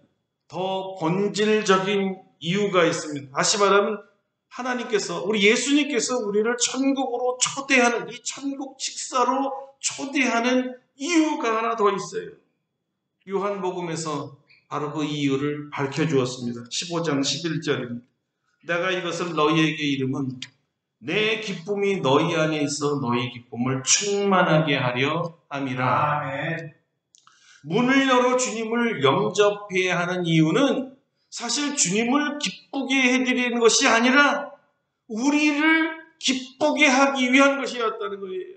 더 본질적인 이유가 있습니다. 다시 말하면 하나님께서 우리 예수님께서 우리를 천국으로 초대하는 이 천국 식사로 초대하는 이유가 하나 더 있어요. 요한복음에서 바로 그 이유를 밝혀주었습니다. 15장 11절입니다. 내가 이것을 너희에게 이름은 내 기쁨이 너희 안에 있어 너희 기쁨을 충만하게 하려 함이라. 아멘. 문을 열어 주님을 영접해야 하는 이유는 사실 주님을 기쁘게 해드리는 것이 아니라 우리를 기쁘게 하기 위한 것이었다는 거예요.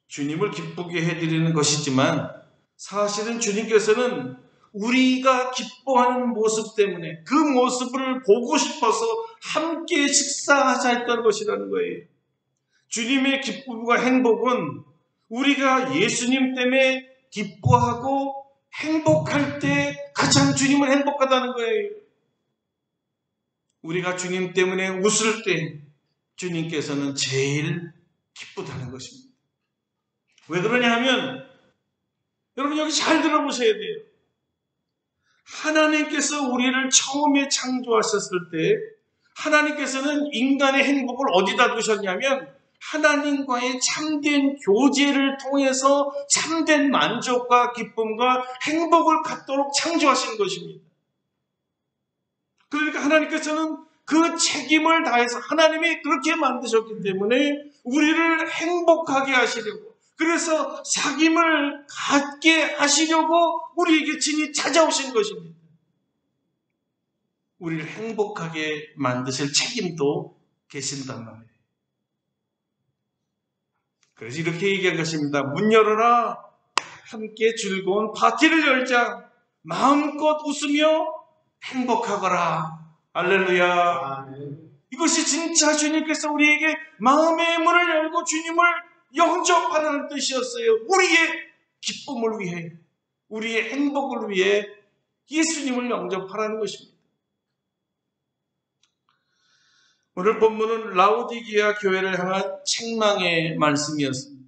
주님을 기쁘게 해드리는 것이지만 사실은 주님께서는 우리가 기뻐하는 모습 때문에 그 모습을 보고 싶어서 함께 식사하자 했다는 것이라는 거예요. 주님의 기쁨과 행복은 우리가 예수님 때문에 기뻐하고 행복할 때 가장 주님은 행복하다는 거예요. 우리가 주님 때문에 웃을 때, 주님께서는 제일 기쁘다는 것입니다. 왜 그러냐 하면 여러분 여기 잘 들어보셔야 돼요. 하나님께서 우리를 처음에 창조하셨을 때 하나님께서는 인간의 행복을 어디다 두셨냐면 하나님과의 참된 교제를 통해서 참된 만족과 기쁨과 행복을 갖도록 창조하신 것입니다. 그러니까 하나님께서는 그 책임을 다해서 하나님이 그렇게 만드셨기 때문에 우리를 행복하게 하시려고, 그래서 사귐을 갖게 하시려고 우리에게 친히 찾아오신 것입니다. 우리를 행복하게 만드실 책임도 계신단 말이에요. 그래서 이렇게 얘기한 것입니다. 문 열어라. 함께 즐거운 파티를 열자. 마음껏 웃으며 행복하거라. 할렐루야. 아멘. 이것이 진짜 주님께서 우리에게 마음의 문을 열고 주님을 영접하라는 뜻이었어요. 우리의 기쁨을 위해, 우리의 행복을 위해 예수님을 영접하라는 것입니다. 오늘 본문은 라오디게아 교회를 향한 책망의 말씀이었습니다.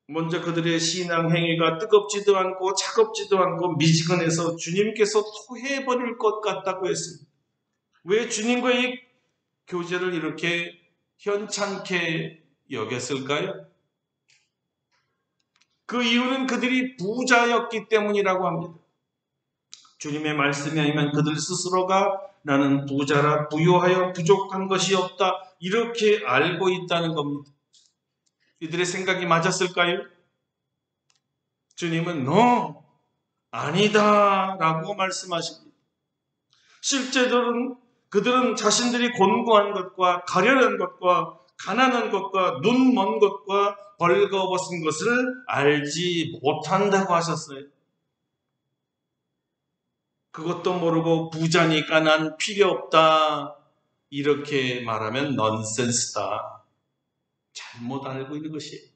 먼저 그들의 신앙 행위가 뜨겁지도 않고 차갑지도 않고 미지근해서 주님께서 토해버릴 것 같다고 했습니다. 왜 주님과의 교제를 이렇게 현찮게 여겼을까요? 그 이유는 그들이 부자였기 때문이라고 합니다. 주님의 말씀에 의하면 그들 스스로가 나는 부자라 부유하여 부족한 것이 없다 이렇게 알고 있다는 겁니다. 이들의 생각이 맞았을까요? 주님은 너 아니다 라고 말씀하십니다. 실제로는 그들은 자신들이 곤고한 것과 가련한 것과 가난한 것과 눈 먼 것과 벌거벗은 것을 알지 못한다고 하셨어요. 그것도 모르고 부자니까 난 필요 없다 이렇게 말하면 넌센스다. 잘못 알고 있는 것이에요.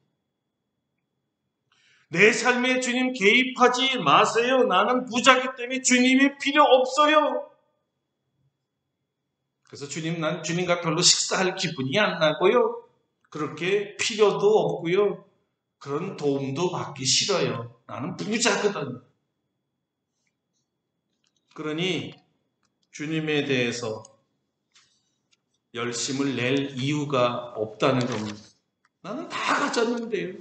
내 삶에 주님 개입하지 마세요. 나는 부자기 때문에 주님이 필요 없어요. 그래서 난 주님과 별로 식사할 기분이 안 나고요. 그렇게 필요도 없고요. 그런 도움도 받기 싫어요. 나는 부자거든. 그러니 주님에 대해서 열심을 낼 이유가 없다는 겁니다. 나는 다 가졌는데요.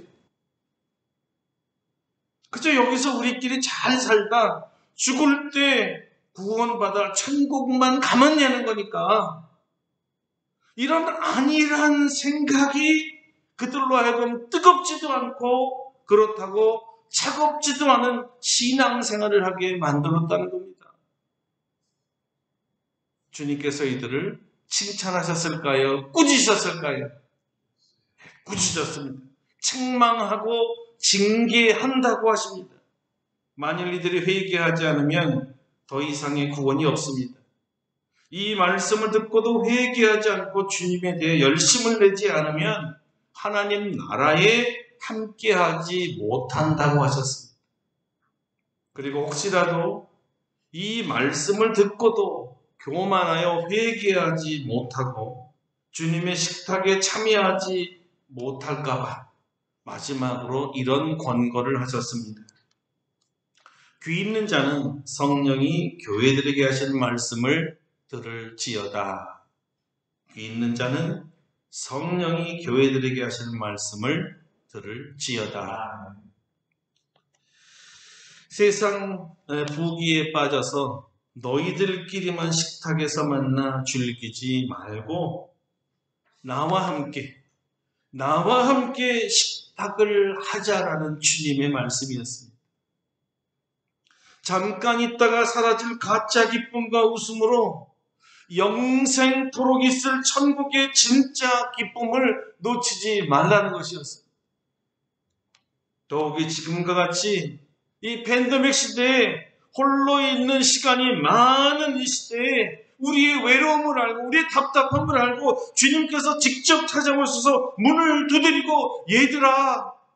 그저 여기서 우리끼리 잘 살다 죽을 때 구원받아 천국만 가면 되는 거니까 이런 안일한 생각이 그들로 하여금 뜨겁지도 않고 그렇다고 차갑지도 않은 신앙생활을 하게 만들었다는 겁니다. 주님께서 이들을 칭찬하셨을까요? 꾸짖으셨을까요? 꾸짖었습니다. 책망하고 징계한다고 하십니다. 만일 이들이 회개하지 않으면 더 이상의 구원이 없습니다. 이 말씀을 듣고도 회개하지 않고 주님에 대해 열심을 내지 않으면 하나님 나라에 함께하지 못한다고 하셨습니다. 그리고 혹시라도 이 말씀을 듣고도 교만하여 회개하지 못하고 주님의 식탁에 참여하지 못할까봐 마지막으로 이런 권고를 하셨습니다. 귀 있는 자는 성령이 교회들에게 하시는 말씀을 들을지어다. 귀 있는 자는 성령이 교회들에게 하시는 말씀을 들을지어다. 세상 부귀에 빠져서 너희들끼리만 식탁에서 만나 즐기지 말고 나와 함께 식탁을 하자라는 주님의 말씀이었습니다. 잠깐 있다가 사라질 가짜 기쁨과 웃음으로 영생토록 있을 천국의 진짜 기쁨을 놓치지 말라는 것이었어요. 더욱이 지금과 같이 이 팬데믹 시대에 홀로 있는 시간이 많은 이 시대에 우리의 외로움을 알고 우리의 답답함을 알고 주님께서 직접 찾아오셔서 문을 두드리고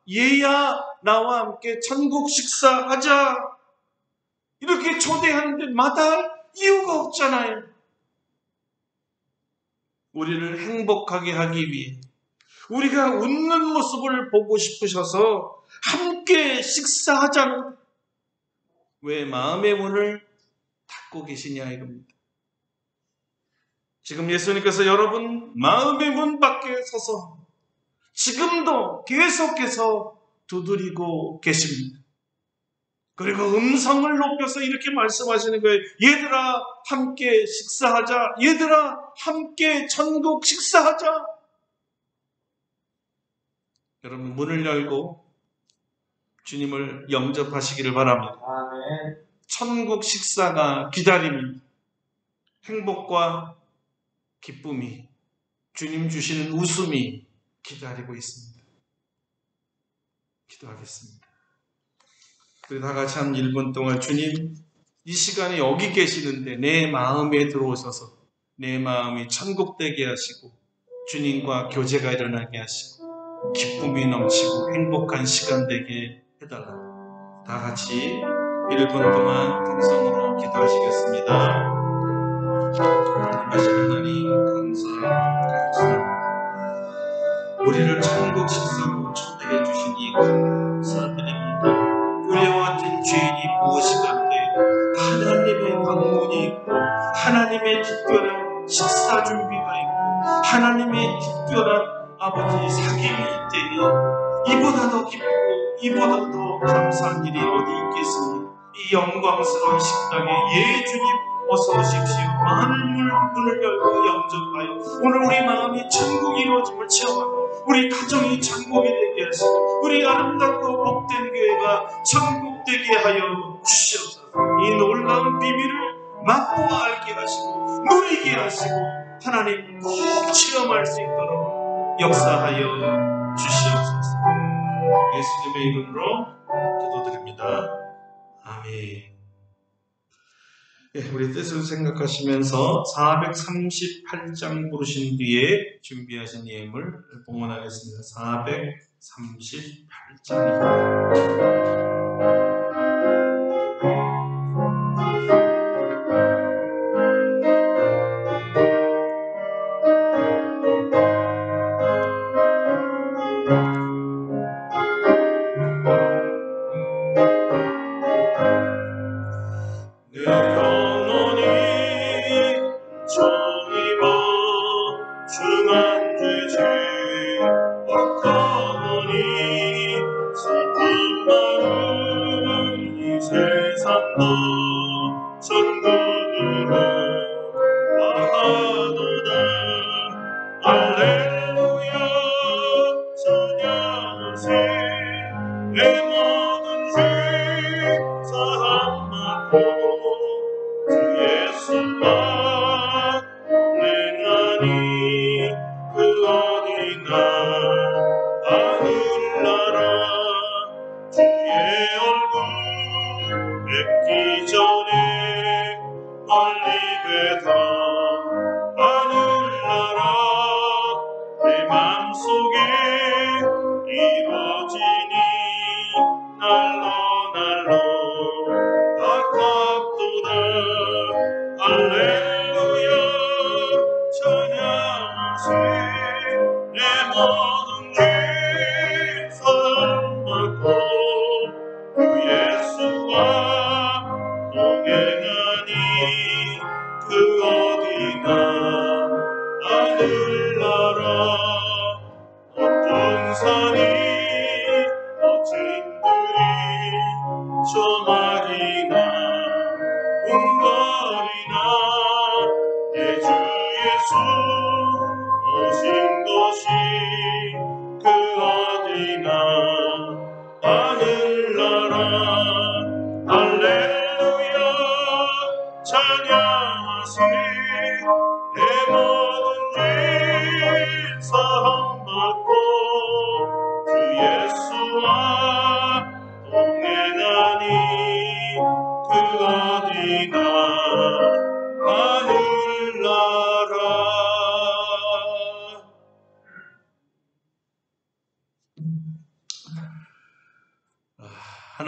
얘야 나와 함께 천국 식사하자 이렇게 초대하는데 마다할 이유가 없잖아요. 우리를 행복하게 하기 위해 우리가 웃는 모습을 보고 싶으셔서 함께 식사하자는 왜 마음의 문을 닫고 계시냐 이겁니다. 지금 예수님께서 여러분 마음의 문 밖에 서서 지금도 계속해서 두드리고 계십니다. 그리고 음성을 높여서 이렇게 말씀하시는 거예요. 얘들아 함께 식사하자. 얘들아 함께 천국 식사하자. 여러분 문을 열고 주님을 영접하시기를 바랍니다. 아멘. 천국 식사가 기다립니다. 행복과 기쁨이 주님 주시는 웃음이 기다리고 있습니다. 기도하겠습니다. 우리 다 같이 한 1분 동안 주님 이 시간에 여기 계시는데 내 마음에 들어오셔서 내 마음이 천국 되게 하시고 주님과 교제가 일어나게 하시고 기쁨이 넘치고 행복한 시간 되게 해달라. 다 같이 1분 동안 통성으로 기도하시겠습니다. 하나님 감사합니다. 우리를 천국 식사로 초대해 주시니 감사드립니다. 우리와 같은 죄인이 무엇이간데 하나님의 방문이 있고 하나님의 특별한 식사 준비가 있고 하나님의 특별한 아버지 사귐이 있다니 이보다 더 기쁘고 이보다 더 감사한 일이 어디 있겠습니까? 이 영광스러운 식당에 예 주님 어서 오십시오. 많은 문을 열고 영접하여 오늘 우리 마음이 천국이 이루어짐을 체험하고 우리 가정이 천국이 되게 하시고 우리 아름답고 복된 교회가 천국 되게 하여 주시옵소서. 이 놀라운 비밀을 맛보아 알게 하시고 누리게 하시고 하나님 꼭 체험할 수 있도록 역사하여 주시옵소서. 예수님의 이름으로 기도드립니다. 아멘. 예, 우리 뜻을 생각하시면서 438장 부르신 뒤에 준비하신 예물 봉헌하겠습니다. 438장입니다.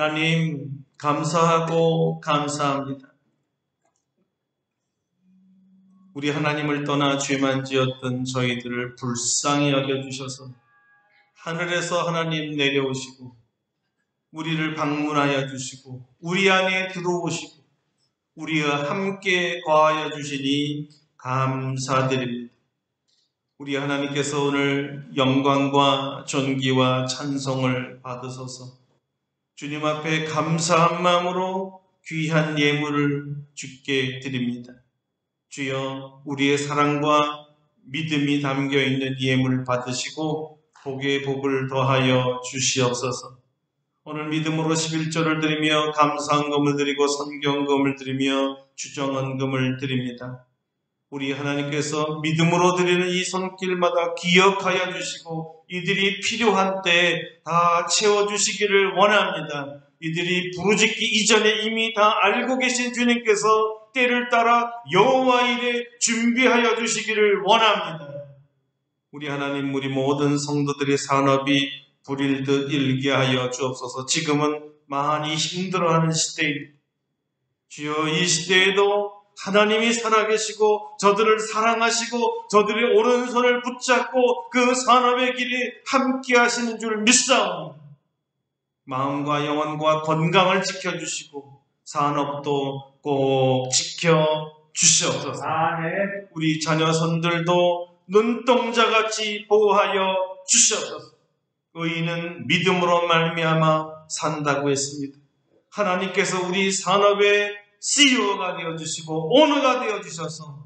하나님 감사하고 감사합니다. 우리 하나님을 떠나 죄만 지었던 저희들을 불쌍히 여겨주셔서 하늘에서 하나님 내려오시고 우리를 방문하여 주시고 우리 안에 들어오시고 우리와 함께 거하여 주시니 감사드립니다. 우리 하나님께서 오늘 영광과 존귀와 찬송을 받으소서. 주님 앞에 감사한 마음으로 귀한 예물을 주께 드립니다. 주여, 우리의 사랑과 믿음이 담겨있는 예물을 받으시고 복에 복을 더하여 주시옵소서. 오늘 믿음으로 11조를 드리며 감사헌금을 드리고 선경금을 드리며 주정헌금을 드립니다. 우리 하나님께서 믿음으로 드리는 이 손길마다 기억하여 주시고 이들이 필요한 때에 다 채워주시기를 원합니다. 이들이 부르짖기 이전에 이미 다 알고 계신 주님께서 때를 따라 여호와 일에 준비하여 주시기를 원합니다. 우리 하나님, 우리 모든 성도들의 산업이 불일 듯 일게 하여 주옵소서. 지금은 많이 힘들어하는 시대입니다. 주여, 이 시대에도 하나님이 살아계시고 저들을 사랑하시고 저들의 오른손을 붙잡고 그 산업의 길에 함께 하시는 줄 믿사옵니다. 마음과 영혼과 건강을 지켜주시고 산업도 꼭 지켜주시옵소서. 아멘. 우리 자녀손들도 눈동자같이 보호하여 주시옵소서. 의인은 믿음으로 말미암아 산다고 했습니다. 하나님께서 우리 산업의 CEO가 되어주시고 오너가 되어주셔서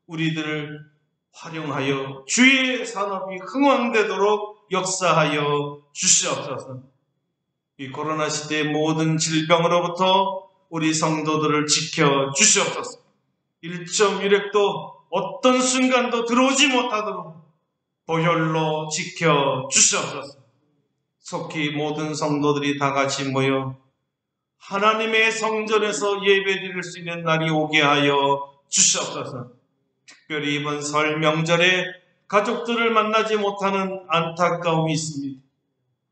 우리들을 활용하여 주의 산업이 흥왕되도록 역사하여 주시옵소서. 이 코로나 시대의 모든 질병으로부터 우리 성도들을 지켜 주시옵소서. 1.1핵도 어떤 순간도 들어오지 못하도록 보혈로 지켜 주시옵소서. 속히 모든 성도들이 다 같이 모여 하나님의 성전에서 예배드릴 수 있는 날이 오게 하여 주시옵소서. 특별히 이번 설 명절에 가족들을 만나지 못하는 안타까움이 있습니다.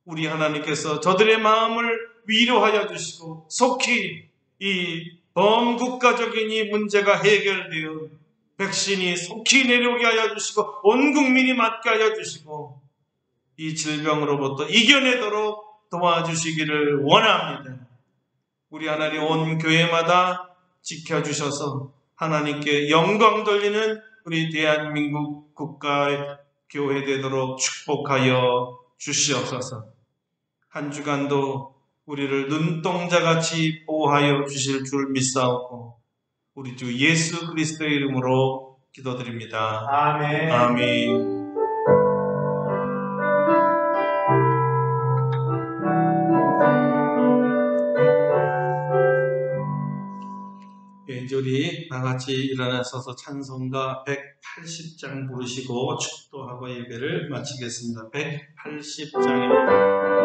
우리 하나님께서 저들의 마음을 위로하여 주시고 속히 이 범국가적인 이 문제가 해결되어 백신이 속히 내려오게 하여 주시고 온 국민이 맞게 하여 주시고 이 질병으로부터 이겨내도록 도와주시기를 원합니다. 우리 하나님, 온 교회마다 지켜주셔서 하나님께 영광 돌리는 우리 대한민국 국가의 교회 되도록 축복하여 주시옵소서. 한 주간도 우리를 눈동자같이 보호하여 주실 줄 믿사옵고 우리 주 예수 그리스도의 이름으로 기도드립니다. 아멘. 아멘. 우리 다 같이 일어나서서 찬송가 180장 부르시고 축도하고 예배를 마치겠습니다. 180장입니다.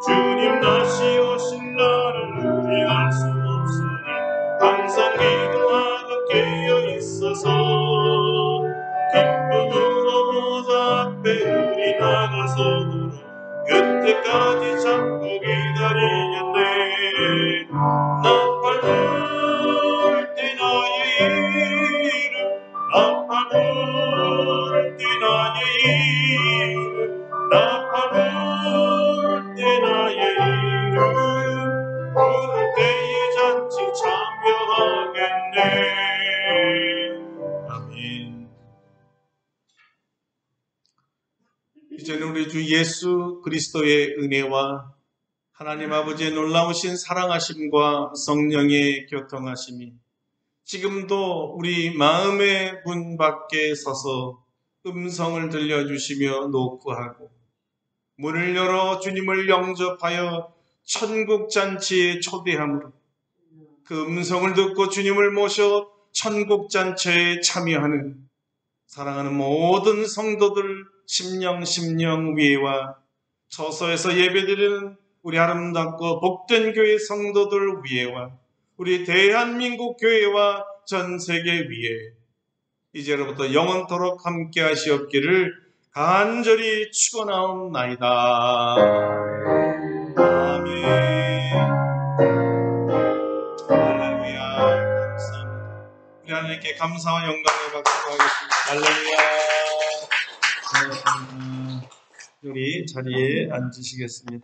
주님 다시 오신 날을 우리알 수 없으니 항상 기도하고 깨어 있어서 기쁨으로 때까지 참고 기다리겠네. 나팔 불 때 나의 이름, 나팔 불 때 나의 이름, 나팔 불 때 나의 이름, 부를 때의 잔치 참여하겠네. 아멘. 이제는 우리 주 예수 그리스도의 은혜와 하나님 아버지의 놀라우신 사랑하심과 성령의 교통하심이 지금도 우리 마음의 문 밖에 서서 음성을 들려주시며 노크하고 문을 열어 주님을 영접하여 천국 잔치에 초대함으로 그 음성을 듣고 주님을 모셔 천국 잔치에 참여하는 사랑하는 모든 성도들 심령 위에와 저소에서 예배드리는 우리 아름답고 복된 교회 성도들 위에와 우리 대한민국 교회와 전 세계 위에 이제로부터 영원토록 함께 하시옵기를 간절히 축원하옵나이다. 아멘. 할렐루야. 감사합니다. 우리 하나님께 감사와 영광을 박수하겠습니다. 할렐루야. 고맙습니다. 우리 자리에 앉으시겠습니다.